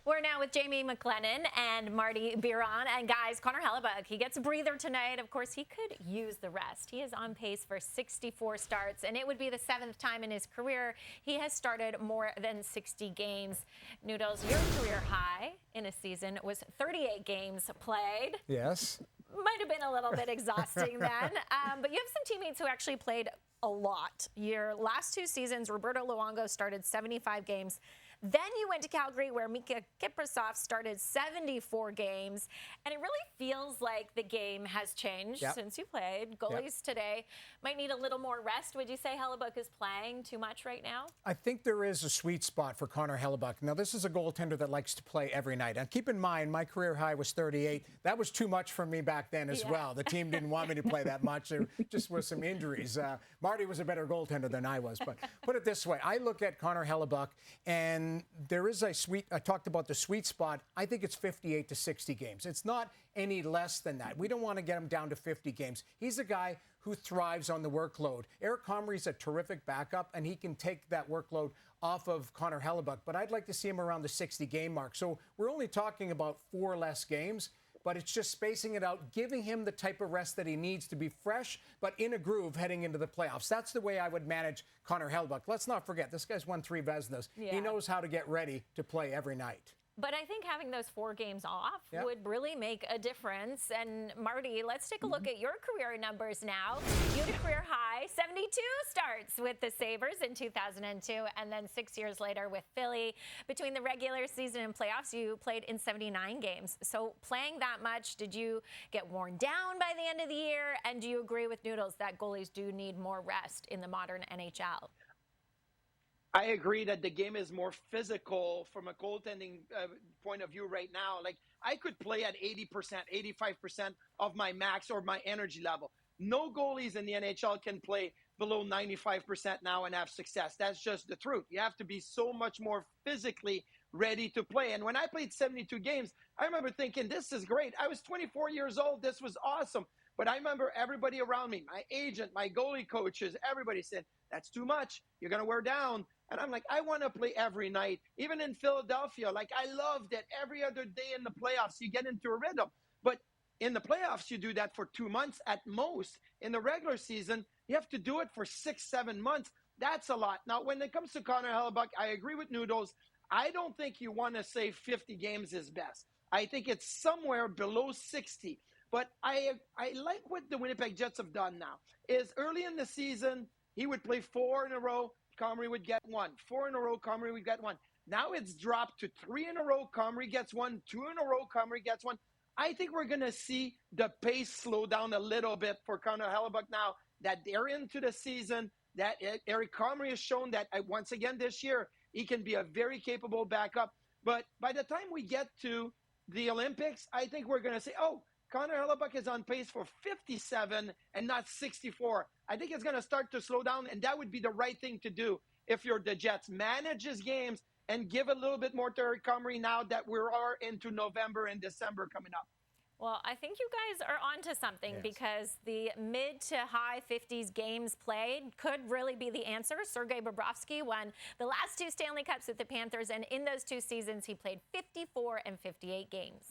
We're now with Jamie McLennan and Marty Biron. And guys, Connor Hellebuyck, he gets a breather tonight. Of course, he could use the rest. He is on pace for 64 starts, and it would be the 7th time in his career he has started more than 60 games. Noodles, your career high in a season was 38 games played. Yes. Might have been a little bit exhausting then. But you have some teammates who actually played a lot. Your last 2 seasons, Roberto Luongo started 75 games. Then you went to Calgary where Mika Kiprusoff started 74 games. And it really feels like the game has changed since you played. Goalies today might need a little more rest. Would you say Hellebuyck is playing too much right now? I think there is a sweet spot for Connor Hellebuyck. Now, this is a goaltender that likes to play every night. And keep in mind, my career high was 38. That was too much for me back then as well. The team didn't want me to play that much. There just was some injuries. Marty was a better goaltender than I was. But put it this way. I look at Connor Hellebuyck, and there is a sweet, I talked about the sweet spot. I think it's 58 to 60 games. It's not any less than that. We don't want to get him down to 50 games. He's a guy who thrives on the workload. Eric Comrie's a terrific backup, and he can take that workload off of Connor Hellebuyck. But I'd like to see him around the 60-game mark. So we're only talking about 4 less games. But it's just spacing it out, giving him the type of rest that he needs to be fresh, but in a groove heading into the playoffs. That's the way I would manage Connor Hellebuyck. Let's not forget, this guy's won 3 Vezinas. He knows how to get ready to play every night. But I think having those 4 games off would really make a difference. And Marty, let's take a look at your career numbers now. You had a career high 72 starts with the Sabres in 2002, and then 6 years later with Philly. Between the regular season and playoffs, you played in 79 games. So playing that much, did you get worn down by the end of the year? And do you agree with Noodles that goalies do need more rest in the modern NHL? I agree that the game is more physical from a goaltending point of view right now. Like, I could play at 80%, 85% of my max or my energy level. No goalies in the NHL can play below 95% now and have success. That's just the truth. You have to be so much more physically ready to play. And when I played 72 games, I remember thinking, this is great. I was 24 years old. This was awesome. But I remember everybody around me, my agent, my goalie coaches, everybody said, that's too much. You're going to wear down. And I'm like, I want to play every night. Even in Philadelphia, like, I love that every other day in the playoffs, you get into a rhythm. But in the playoffs, you do that for 2 months at most. In the regular season, you have to do it for 6-7 months. That's a lot. Now, when it comes to Connor Hellebuyck, I agree with Noodles. I don't think you want to say 50 games is best. I think it's somewhere below 60. But I like what the Winnipeg Jets have done now. Is early in the season, he would play 4 in a row. Comrie would get 1. 4 in a row, Comrie would get 1. Now it's dropped to 3 in a row, Comrie gets 1. 2 in a row, Comrie gets 1. I think we're going to see the pace slow down a little bit for Connor Hellebuyck now that they're into the season, that Eric Comrie has shown that, once again this year, he can be a very capable backup. But by the time we get to the Olympics, I think we're going to say, oh, Connor Hellebuyck is on pace for 57 and not 64. I think it's going to start to slow down, and that would be the right thing to do if you're the Jets. Manage his games and give a little bit more to Eric Comrie now that we are into November and December coming up. Well, I think you guys are onto something because the mid to high 50s games played could really be the answer. Sergei Bobrovsky won the last 2 Stanley Cups with the Panthers, and in those 2 seasons, he played 54 and 58 games.